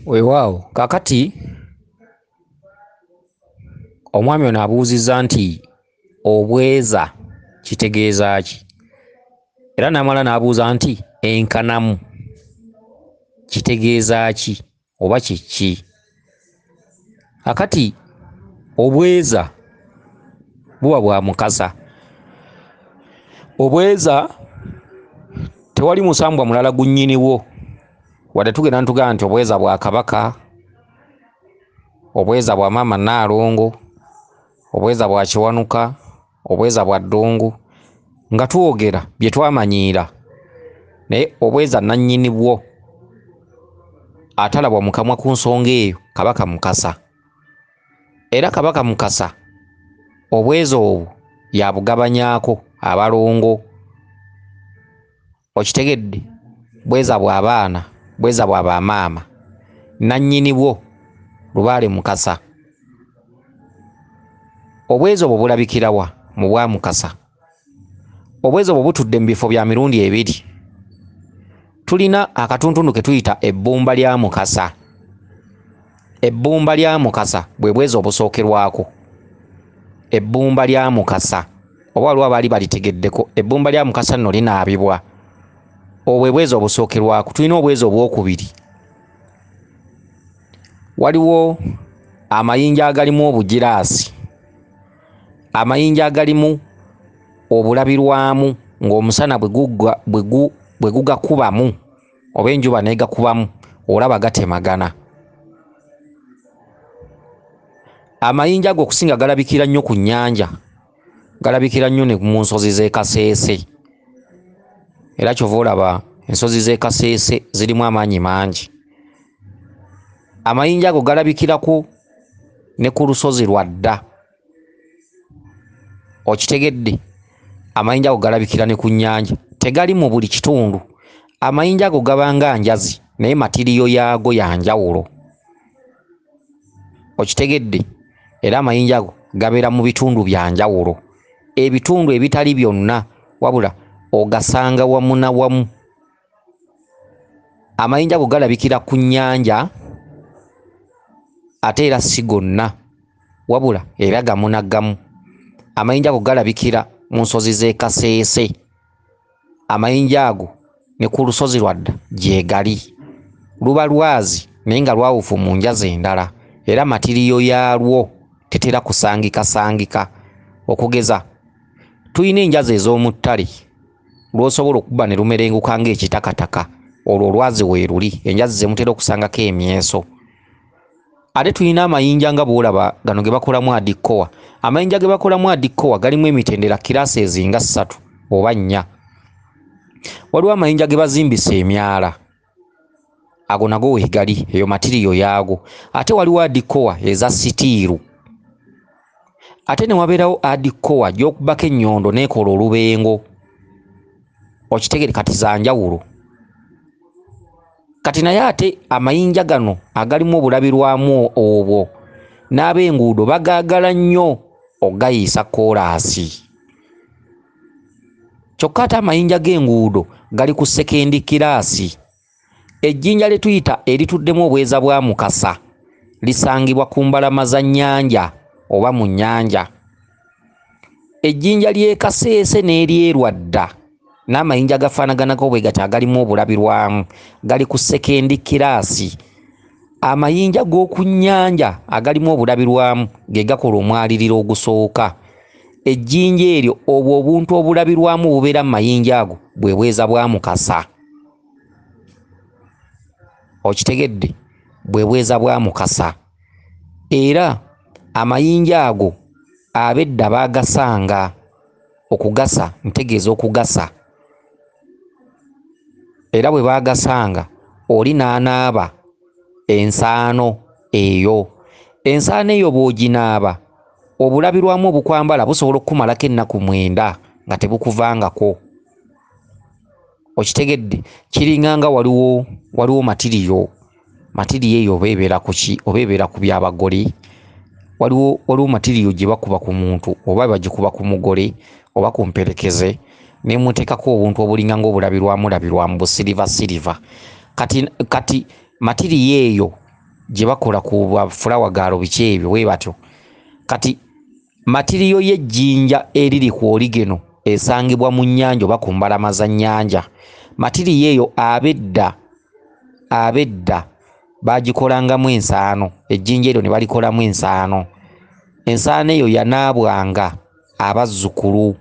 Weewaawo kakati omwami ono abuuzizza nti obweeza kitegeeza ki? Era n'amala n'abuuza nti enkanamu kitegeeza ki oba kiki? Kakati obweeza buba bwa mukasa. Obweeza tewali musambwa mulala gunnyiniwo wadde tugenda ntugamba nti obweeza bwa Kabaka, obweeza bwa Maama Nnaalongo, obweeza bwa Kiwanuka, obweeza bwa Ddungu, nga twogera bye twamanyiira, naye obweeza nannyini bwo atalabwa mu kamwa ku nsonga eyo Kabaka mukasa. Era Kabaka mukasa obweeza obwo yabugabanyaako abalongo. Okitegedde? Bweeza bwa baana, bweeza bwa bamaama, nannyini bwo Lubaale mukasa. Obweeza obwo bulabikira wa? Mu bwa mukasa. Obweeza obwo butudde mu bifo bya mirundi ebiri. Tulina akatuntundu ke tuyita ebbumba lya mukasa. Ebbumba lya mukasa bwe bweeza obusookerwako. Ebbumba lya mukasa oba waliwo abaali balitegeddeko, ebbumba lya mukasa nno linaabibwa. Obwo bweeza obusookerwako. Tulina obweeza obwokubiri. Waliwo amayinja agalimu obugiraasi, amayinja agalimu obulabirwamu ng'omusana bwe gugakubamu oba enjuba n'egakubamu olaba gatemagana. Amayinja ago okusinga galabikira nnyo ku nnyanja, galabikira nnyo ne mu nsozi z'e Kaseese. Era kyova olaba ensozi z'e Kaseese zirimu amaanyi mangi. Amayinja ago galabikirako ne ku lusozi lwa Dda. Okitegedde? Amayinja ago galabikira ne ku nnyanja, tegali mu buli kitundu. Amayinja ago gaba nga njazi naye matiriyo yaago ya njawulo. Okitegedde? Era amayinja ago gabeera mu bitundu bya njawulo, ebitundu ebitali byonna wabula ogasanga wamu na wamu. Amayinja ago galabikira ku nnyanja ate era si gonna wabula era gamu na gamu. Amayinja ago galabikira mu nsozi z'e Kaseese. Amayinja ago ne ku lusozi lwa Dda gye gali. Luba lwazi naye nga lwawufu mu njazi endala, era matiriyo yaalwo tetera kusangika. Okugeza tulina enjazi ez'omu ttale lw'osobola okuba ne lumerenguka ng'ekitakataka, olwo olwazi weeruli, enjazi ze mutera okusangako emyeso. Ate tulina amayinja nga bw'olaba gano ge bakolamu adikkowa. Amayinja ge bakolamu adikkowa galimu emitendera kiraasi ezinga 3 oba 4. Waliwo amayinja ge bazimbisa emyala, ago nago weegali, eyo matiriyo yaago. Ate waliwo adikkowa eza sitiiru. Ate ne wabeerawo adikkowa gy'okubako ennyondo n'ekola olubengo. Okitegere? Kati za njawulo. Kati naye ate amayinja gano agalimu obulabirwamu obwo n'ab'enguudo bagaagala nnyo ogayiisa koolaasi. Kyokka ate amayinja g'enguudo gali ku sekendi kiraasi. Ejjinja lye tuyita erituddemu obweeza bwa mukasa lisangibwa ku mbalama za nnyanja oba mu nnyanja. Ejjinja ly'e Kaseese n'eryerwa Dda n'amayinja gafaanaganako bwe gati agalimu obulabirwamu gali ku sekendi kiraasi. Amayinja g'oku nnyanja agalimu obulabirwamu ge gakola omwaliriro ogusooka. Ejjinja eryo obwo obuntu obulabirwamu bubeera mu mayinja ago bwe bweeza bwa mukasa. Okitegedde? Bwe bweeza bwa mukasa. Era amayinja ago ab'edda baagasanga. Okugasa ntegeeza okugasa. Era bwe baagasanga oli n'anaaba ensaano eyo. Ensaano eyo bw'oginaaba obulabirwamu obukwambala busobola okukumalako ennaku 9 nga tebukuvangako. Okitegedde? Kiringanga waliwo matiriyo eyo oba ebeera ku ki? Oba ebeera ku by'abagole. Waliwo matiriyo gye bakuba ku muntu oba bagikuba ku mugole oba ku mperekeze nemuteekako obuntu obulinga ng'obulabirwamu busiriva. Kati matiriyo eyo gye bakola ku bafulawa gaalo biki ebyo bwe batyo. Kati matiriyo y'ejjinja eriri ku oligeno esangibwa mu nnyanja oba ku mbalama za nnyanja. Matiriyo eyo abedda bagikolangamu ensaano, ejjinja eryo ne balikolamu ensaano. Ensaano eyo yanaabwanga abazzukulu,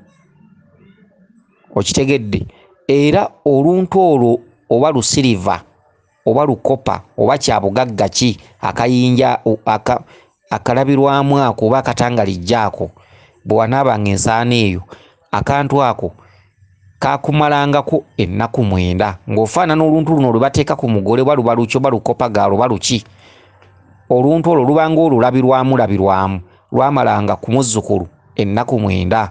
okitegedde. Era oluntu olwo oba lusiriva oba lukopa oba kyabugagga ki akayinja akalabirwamu ako oba akatangalijja ako, bwe wanaabanga ensaano eyo, akantu ako kaakumalangako ennaku 9 ng'ofaanana oluntu luno lwe bateeka ku mugole oba luba luki oba lukopa gaalo oba luki. Oluntu olwo lubanga olulabirwamu lwamalanga ku muzzukulu ennaku 9.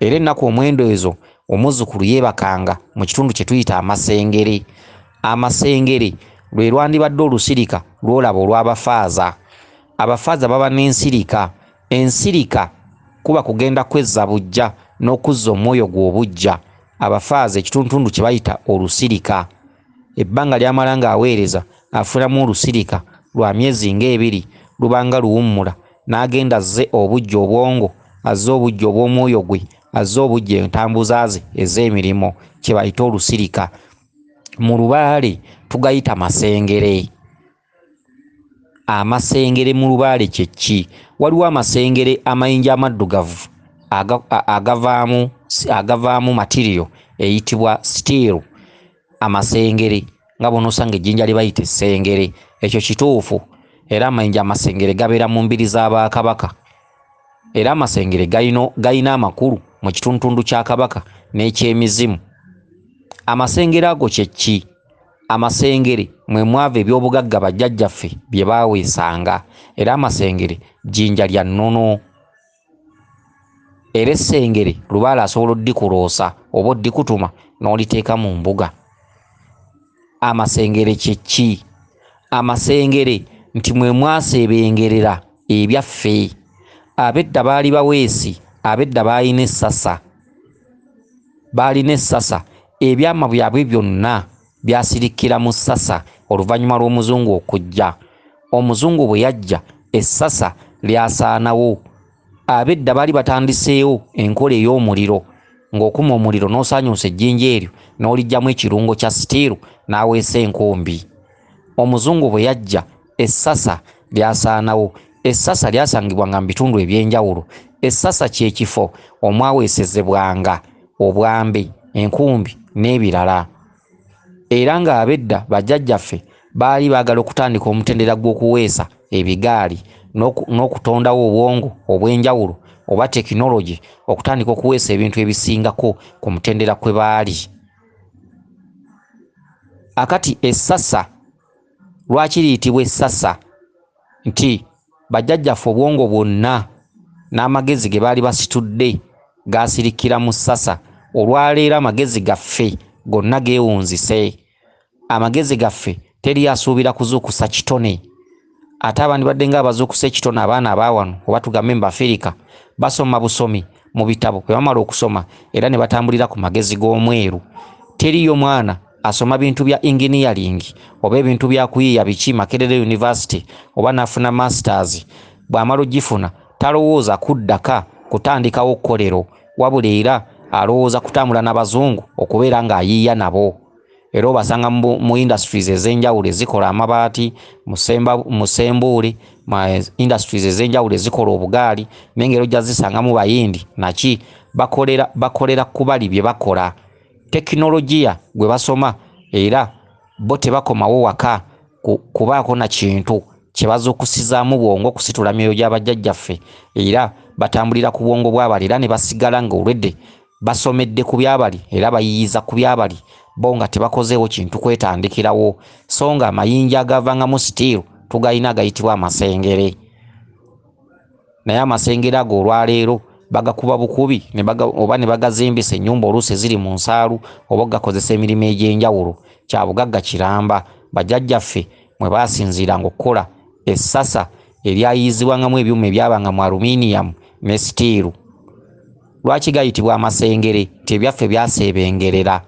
Era ennaku 9 ezo omuzzukulu yeebakanga mu kitundu kye tuyita amasengere. Amasengere lwe lwandibadde olusirika lwolaba olw'abafaaza. Abafaaza baba n'ensirika. Ensirika kuba kugenda kwezza bujja n'okuzza omwoyo gw'obujja. Abafaaza ekitundutundu kye bayita olusirika. Ebbanga ly'amala ng'aweereza afunamu olusirika lwa myezi nga 2, lubanga luwummula, n'agenda azze obujja obwongo, azze obujja obw'omwoyo gwe, azze obujja entambuza ze ez'emirimu, kye bayita olusirika. Mu Lubaale tugayita masengere. Amasengere mu Lubaale kye ki? Waliwo amasengere amayinja amaddugavu agavaamu matiriyo eyitibwa steel. Amasengere nga bw'onoosanga ejjinja lye bayita essengere, ekyo kituufu. Era amayinja amasengere gabeera mu mbiri z'Abakabaka. Era amasengere galina amakulu mu kitundutundu kya Kabaka n'eky'emizimu. Amasengere ago kye ki? Amasengere mwe mwava eby'obugagga bajjajjaffe bye baaweesanga. Era amasengere jjinja lya nnono. Era essengere Lubaale asobola oddikuloosa oba oddikutuma n'oliteeka mu mbuga. Amasengere kye ki? Amasengere nti mwe mwaseebengerera ebyaffe. Abedda baali baweesi, abedda baalina essasa. Ebyama byabwe byonna byasirikkira mu ssasa oluvannyuma lw'omuzungu okujja. Omuzungu bwe yajja essasa lyasaanawo. Abedda baali batandiseewo enkola ey'omuliro, ng'okuma omuliro n'osaanyuusa ejjinja eryo n'oliggyamu ekirungo kya sitiiru n'aweesa enkumbi. Omuzungu bwe yajja essasa lyasaanawo. Essasa lyasangibwanga mu bitundu eby'enjawulo. Essasa kye kifo omwaweesezebwanga obwambe, enkumbi n'ebirala. Era ng'abedda bajjajjaffe baali baagala okutandika omutendera gw'okuweesa ebigaali n'okutondawo obwongo obw'enjawulo oba tekinologi, okutandika okuweesa ebintu ebisingako ku mutendera kwe baali. Akati essasa lwaki liyitibwa essasa? Nti bajjajjaffe obwongo bwonna n'amagezi ge baali basitudde gaasirikkira mu ssasa. Olwaleero amagezi gaffe gonna geewunzise. Amagezi gaffe teri asuubira kuzuukusa kitone. Ate abandibadde ng'abazuukusa ekitone abaana abaawano oba tugambe mu Bafirika basoma busomi mu bitabo bwe bamala okusoma era ne batambulira ku magezi g'omweru. Teriyo mwana asoma bintu bya engineering oba ebintu bya kuyiiya biki Makerere University oba n'afuna masters, bw'amala ogifuna talowooza kuddaka kutandikawo kkolero, wabula era alowooza kutambula n'abazungu okubeera ng'ayiiya nabo. Era obasanga mu industries ez'enjawulo ezikola amabaati, musembuule, industries ez'enjawulo ezikola obugaali, n'engero ojja zisangamu bayindi naki bakolera ku bali bye bakola. Tekinologiya gwe basoma era bo tebakomawo waka kubaako na kintu kye bazuukusizaamu bwongo okusitula myoyo gy'abajjajjaffe, era batambulira ku bwongo bw'abali era ne basigala ng'olwedde basomedde ku byabali era bayiyiza ku byabali, bo nga tebakozeewo kintu kwetandikirawo. So nga amayinja agavangamu sitiiru tugayina agayitibwa amasengere. Naye amasengere ago olwaleero bagakuba bukubi oba ne bagazimbisa ennyumba oluusi ziri mu nsaalu oba gakozesa emirimu egy'enjawulo. Kyabugagga kiramba. Bajjajjaffe mwe baasinziiranga okukola essasa eryayizibwangamu ebyuma ebyabanga mu aluminium ne sitiiru. Lwaki gayitibwa amasengere? Tebyaffe byaseebengerera.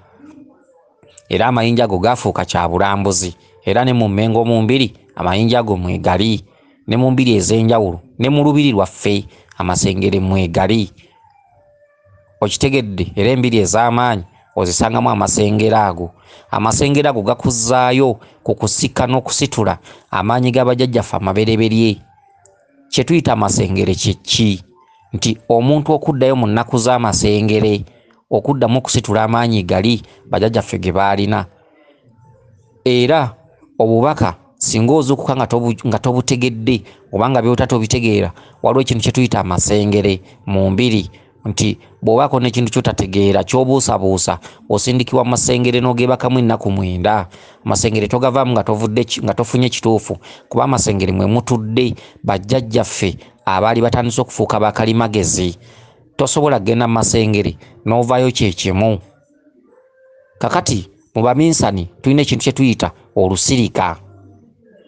Era amayinja ago gaafuuka kyabulambuzi. era ne mu mmengo mu mbiri amayinja ago mwegali, ne mu mbiri ez'enjawulo ne mu lubiri lwaffe amasengere mwegali. Okitegedde? Era embiri ez'amaanyi ozisangamu amasengere ago. Amasengere ago gakuzzaayo ku kusika n'okusitula amaanyi g'abajjajjaffe amabereberye. Kye tuyita amasengere kye ki? Nti omuntu okuddayo mu nnaku z'amasengere, okuddamu okusitula amaanyi gali bajjajjaffe ge baalina. Era obubaka singa ozuukuka nga tobutegedde oba nga byota tobitegeera, waliwo ekintu kye tuyita amasengere mu mbiri. Nti bw'obaako n'ekintu kyotategeera ky'obuusabuusa osindikibwa mu masengere n'ogeebakamu ennaku 9. Amasengere togavaamu nga tofunye kituufu, kuba amasengere mwe mutudde bajjajjaffe abaali batandise okufuuka bakalimagezi. Tosobola kgenda mu masengere n'ovaayo kye kimu. Kakati mu baminsani tulina ekintu kye tuyita olusirika.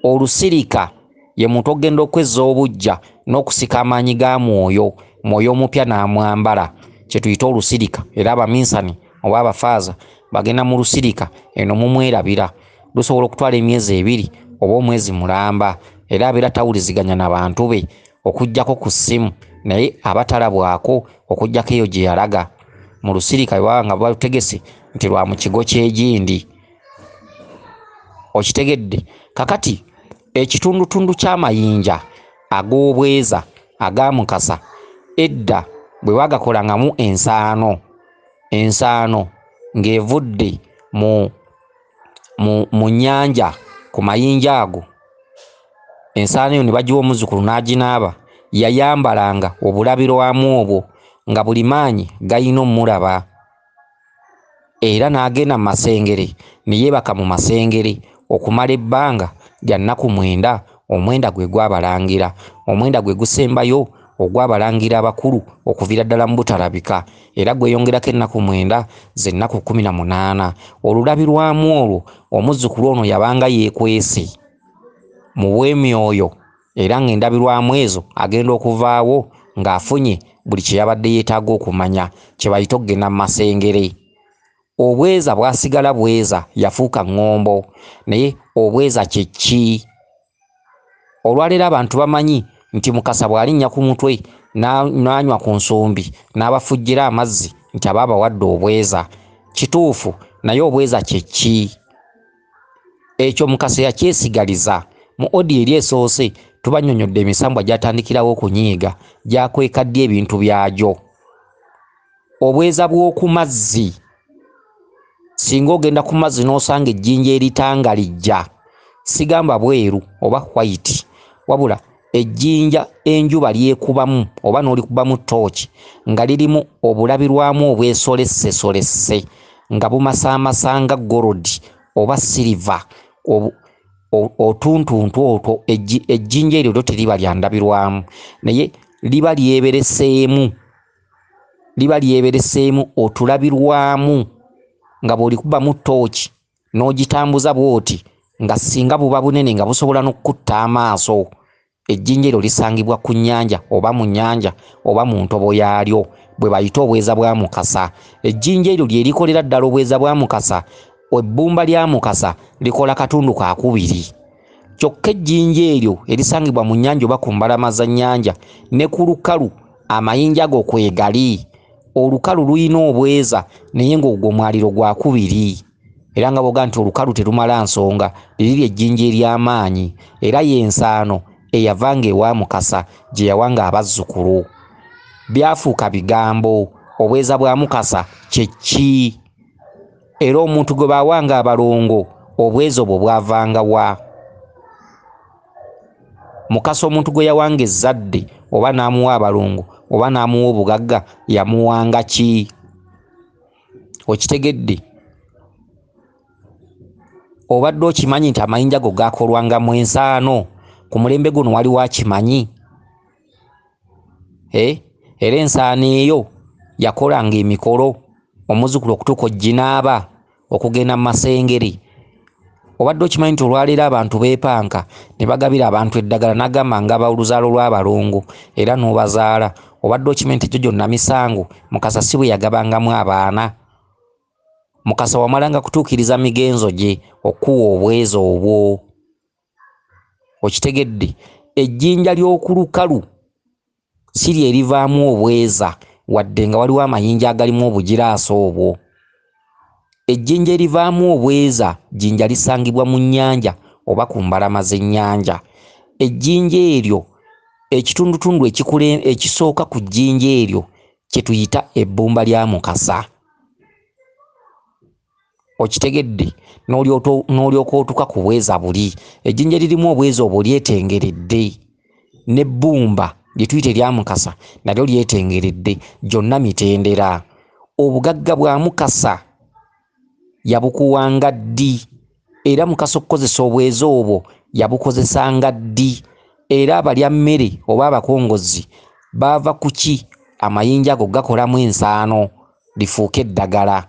Olusirika ye muntu ogenda okwezza obujja n'okusika amaanyi ga mwoyo omupya n'amwambala, kye tuyita olusirika. Era abaminsani oba abafaaza bagenda mu lusirika, eno mumwerabira. Lusobola okutwala emyezi 2 oba omwezi mulamba, era abeera tawuliziganya na bantu be okuggyako ku ssimu, naye abatalabwako okuggyako eyo gye yalaga. Mu lusirika bwaba nga balutegese nti lwa mu kigo ky'egindi. Okitegedde? Kakati ekitundutundu ky'amayinja ag'obweeza aga Mukasa edda bwe bagakolangamu ensaano ng'evudde mu nnyanja ku mayinja ago, ensaano eyo ne bagiwa omuzzukulu n'aginaaba, yayambalanga obulabirwamu obwo nga buli maanyi gayina omulaba. Era n'agenda mu masengere ne yeebaka mu masengere okumala ebbanga lya nnaku 9. Omwenda gwe gwabalangira, omwenda gwe gusembayo ogwabalangira abakulu okuviira ddala mu butalabika, era gweyongerako ennaku 9 z'ennaku 18. Olulabirwamu olwo omuzzukulu ono yabanga yeekwese mu bw'emyoyo, era ng'endabirwamu ezo agenda okuvaawo ng'afunye buli kye yabadde yeetaaga okumanya, kye bayita okugenda mu masengere. Obweeza bwasigala bweza, yafuuka ngombo. Naye obweeza kye ki? Olwaleero abantu bamanyi nti Mukasa bw'alinnya ku mutwe n'anywa ku nsumbi n'abafujjira amazzi nti aba abawadde obweeza. Kituufu, naye obweeza kye ki? Ekyo Mukasa yakyesigaliza. Mu odi eri esoose tubannyonnyodde emisambwa gy'atandikirawo okunyiiga, gy'akweka ddi ebintu byagyo. Obweeza bw'oku mazzi, singa ogenda ku mazzi n'osanga ejjinja eritanga lijja, sigamba bweru oba white, wabula ejjinja enjuba lyekubamu oba n'olikubamu tooki nga lirimu obulabirwamu obwesolessesolesse nga bumasaamasanga golodi oba siliva otuntuntu otwo, ejjinja eryo lyo teriba lyandabirwamu, naye liba lyebereseemu otulabirwamu nga bw'olikubamu tooki n'ogitambuza bw'oti, nga singa buba bunene nga busobola n'okukutta amaaso. Ejjinja eryo lisangibwa ku nnyanja oba mu nnyanja oba mu ntobo yaalyo, bwe bayita obweeza bwa Mukasa. Ejjinja eryo lye likolera ddala obweeza bwa Mukasa. Ebbumba lya Mukasa likola katundu ka 2. Kyokka ejjinja eryo erisangibwa mu nnyanja oba ku mbalama za nnyanja ne ku lukalu amayinja go kwegali. Olukalu luyina obweeza naye ng'ogwo mwaliro gwa 2. Era nga boga nti olukalu terumala nsonga, liri ejjinja ery'amaanyi, era y'ensaano eyavanga ewa Mukasa gye yawanga abazzukulu. Byafuuka bigambo. Obweeza bwa Mukasa kye ki? Era omuntu gwe bawanga abalongo, obweeza obwo bwavanga wa? Mukasa omuntu gwe yawanga ezzadde oba n'amuwa abalongo oba n'amuwa obugagga, yamuwanga ki? Okitegedde? Obadde okimanyi nti amayinja go gaakolwangamu ensaano? Ku mulembe guno waliwo akimanyi? Era ensaano eyo yakolanga emikolo, omuzzukulu okutuuka oginaaba okugenda mu masengere. Obadde okimanyi nti olwaleero abantu beepanka ne bagabira abantu eddagala, n'agamba nga oluzaalo lw'abalongo era n'obazaala. Obadde okimanyi nti egyo gyonna misango Mukasa si bwe yagabangamu abaana? Mukasa wamalanga kutuukiriza migenzo gye okuwa obweeza obwo. Okitegedde? Ejjinja ly'okulukalu si lye erivaamu obweeza wadde nga waliwo amayinja agalimu obugiraasi obwo. Ejjinja erivaamu obweeza jjinja lisangibwa mu nnyanja oba ku mbalama z'ennyanja. Ejjinja eryo ekitundutundu ekisooka ku jjinja eryo kye tuyita ebbumba lya Mukasa. Okitegedde? N'olyoka otuuka ku bweeza buli. Ejjinja eririmu obweeza obwo lyetengeredde, n'ebbumba lye tuyita erya Mukasa nalyo lyetengeredde. Gyonna mitendera. Obugagga bwa Mukasa yabukuwanga ddi, era Mukasa okukozesa obweeza obwo yabukozesanga ddi, era abalya mmere oba abakongozi baava ku ki amayinja ago gakolamu ensaano lifuuke eddagala.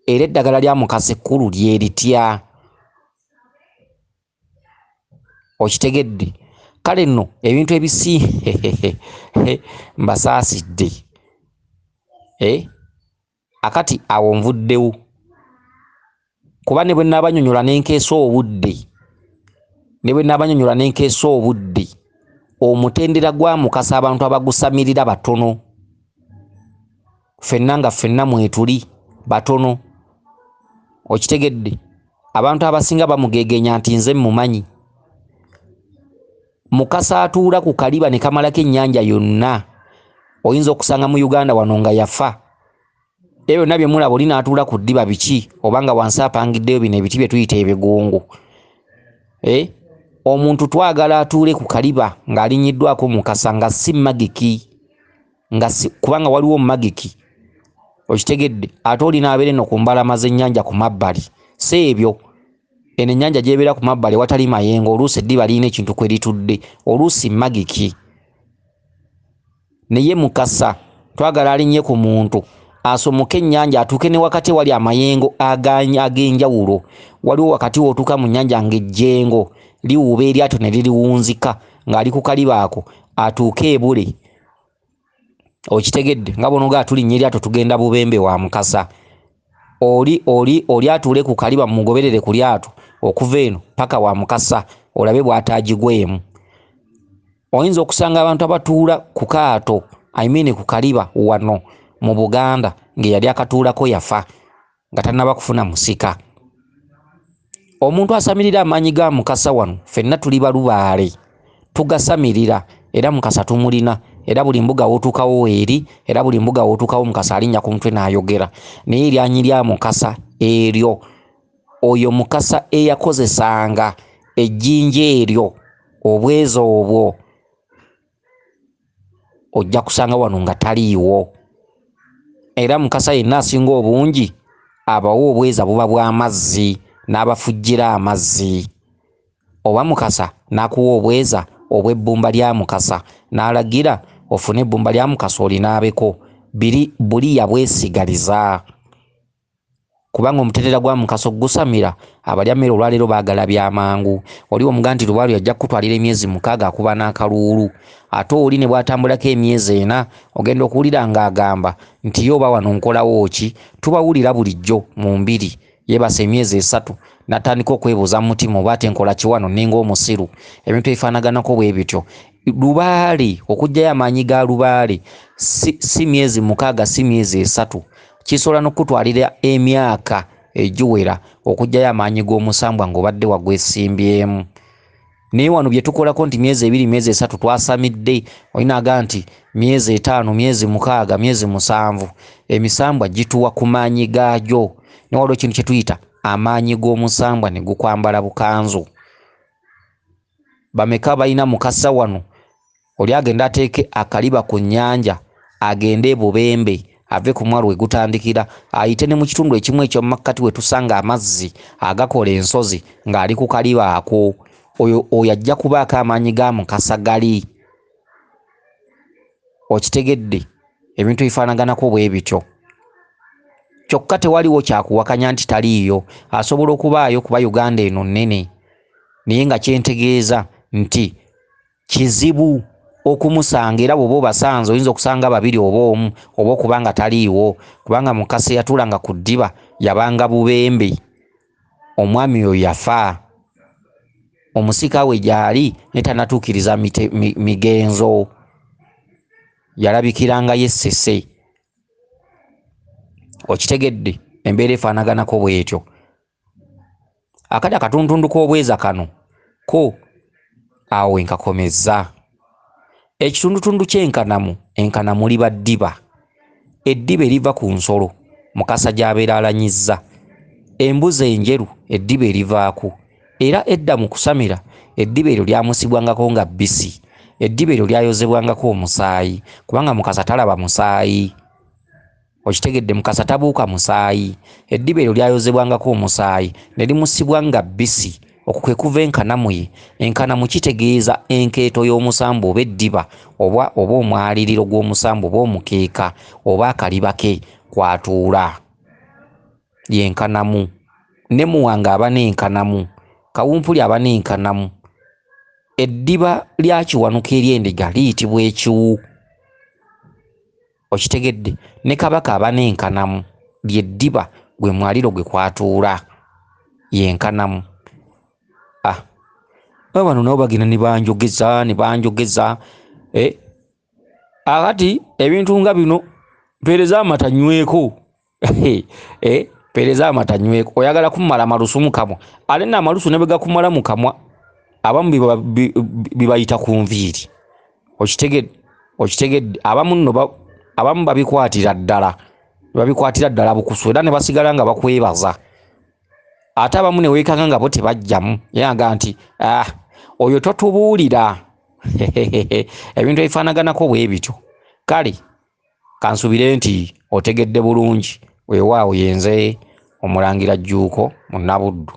Era eddagala lya Mukasa ekkulu lye litya. Okitegedde? Kale nno ebintu mbasaasidde. Akati awo nvuddewo kuba ne bwe nnaabanyonnyola n'enkeesa obudde, omutendera gwa Mukasa abantu abagusamirira batono. Ffenna mwetuli batono. Okitegedde? Abantu abasinga bamugeegenya nti nze mmumanyi. Mukasa atuula ku kaliba ne kamalako ennyanja yonna. Oyinza okusanga mu Uganda wano nga yafa. Ebyo byonna bye mulaba oli n'atuula ku ddiba biki, obanga wansi apangiddeyo bino ebiti bye tuyita ebigongo. Omuntu twagala atuule ku kaliba ng'alinnyiddwako Mukasa nga si magiki, kubanga waliwo magiki. Okitegedde? Ate olina abeere no ku mbalama z'ennyanja ku mabbali. Si ebyo. Eno ennyanja gy'ebeera ku mabbali watali mayengo, oluusi eddiba lirina ekintu kwe litudde, oluusi magiki. Naye Mukasa twagala alinnye ku muntu asomoke ennyanja atuuke ne wakati wali amayengo ag'enjawulo. Waliwo wakati w'otuuka mu nnyanja ng'ejjengo liwuuba eryato ne liriwunzika ng'ali ku kaliba ako, atuuke ebule. Okitegedde? Nga bono ga tulinnya eryato tugenda Bubembe wa Mukasa. Oli atuule ku kaliba mugoberere ku lyato okuva eno paka wa Mukasa olabe bw'ataagigwemu. Oyinza okusanga abantu abatuula ku kaato, ku kaliba wano mu Buganda ng'eyali akatuulako yafa nga tannaba kufuna musika. Omuntu asamirira amaanyi ga Mukasa wano, ffenna tuli Balubaale, tugasamirira era Mukasa tumulina, era buli mbuga w'otuukawo weeri, era buli mbuga w'otuukawo Mukasa alinnya ku mutwe n'ayogera. Naye eryanyi lya Mukasa eryo, oyo Mukasa eyakozesanga ejjinja eryo, obweeza obwo, ojja kusanga wano nga taliiwo. Era Mukasa yenna asinga obungi abawa obweeza buba bw'amazzi n'abafujjira amazzi. Oba Mukasa n'akuwa obweeza obw'ebbumba lya Mukasa n'alagira ofune ebbumba lya Mukasa olinaabeko, buli yabwesigaliza. Kubanga omutendera gwa Mukasa ogusamira, abalya mmere olwaleero baagala byamangu. Oli omuga nti Lubaale yajja kutwalira emyezi 6 akuba n'akaluulu, ate oli ne bw'atambulako emyezi 4 ogenda okuwulira ng'agamba nti yo oba wano nkolawo ki, tubawulira bulijjo mu mbiri. Yeebasa emyezi 3 n'atandika okwebuuza mu mutima oba ate nkola ki wano nenga omusiru. Ebintu ebifaanaganako bwe bityo. Lubaale, okuggyayo amaanyi ga Lubaale si myezi 6, si myezi 3, kisobola n'okutwalira emyaka egiwera okuggyayo amaanyi g'omusambwa ng'obadde wagwesimbyemu. Naye wano bye tukolako nti myezi 2, myezi 3 twasamidde, olinaga nti myezi 5, myezi 6, myezi 7, emisambwa gituwa ku maanyi gaagyo. Ne waliwo ekintu kye tuyita amaanyi g'omusambwa ne gukwambala bukanzu. Bameka balina Mukasa wano? Oli agenda ateeke akaliba ku nnyanja, agende e Bubembe, ave ku mwalo we gutandikira, ayite ne mu kitundu ekimu ekyo makkati we tusanga amazzi agakola ensozi ng'ali ku kaliba ako. Oyo ajja kubaako amaanyi ga Mukasa gali. Okitegedde? Ebintu bifaanaganako bwe bityo. Kyokka tewaliwo kyakuwakanya nti taliiyo. Asobola okubaayo kuba Uganda eno nnene, naye nga kyentegeeza nti kizibu okumusanga era bw'oba obasanze oyinza okusanga babiri oba omu oba okubanga taliiwo kubanga mukasa eyatuulanga ku ddiba yabanga bubembe omwami oyo yafa omusika we gyali netanatuukiriza migenzo yalabikiranga yessese okitegedde embeera efaanaganako bwetyo akati akatuntundu k'obweeza kano ko awo enkakomezza ekitundutundu ky'enkanamu enkanamu liba ddiba eddiba eriva ku nsolo mukasa gy'abeera alanyizza embuzi enjeru eddiba erivaako era edda mu kusamira eddiba eryo lyamusibwangako nga bbisi eddiba eryo lyayozebwangako omusaayi kubanga mukasa talaba musaayi okitegedde mukasa tabuuka musaayi eddiba eryo lyayozebwangako omusaayi ne limusibwa nga bbisi okwo kwe kuva enkanamu ye enkanamu kitegeeza enkeeto y'omusambu oba eddiba oba omwaliriro gw'omusambu oba omukeeka oba akaliba ke kwatuula yenkanamu ne muwanga aba n'enkanamu kawumpuli aba n'enkanamu eddiba lya kiwanuka ery'endiga liyitibwa ekiwu okitegedde ne kabaka aba n'enkanamu lyeddiba gwe mwaliro gwe kwatuula yenkanamu bano nabo bagenda ne banjogeza akati ebintu nga bino mpeereza amatanyweko mpeereza amatanyweko oyagala kumala malusu mu kamwa ate n'amalusu ne bwe gakumala mu kamwa abamu bibayita ku nviiri okitegedde abamu babikwatira ddala bukusu era ne basigala nga bakwebaza ate abamu ne weekanga nga bo tebajjamu yaga nti oyo totubuulira ebintu ebifaanaganako bwe bityo kale kansubire nti otegedde bulungi weewaawo yenze Omulangira Jjuuko Munnabuddu.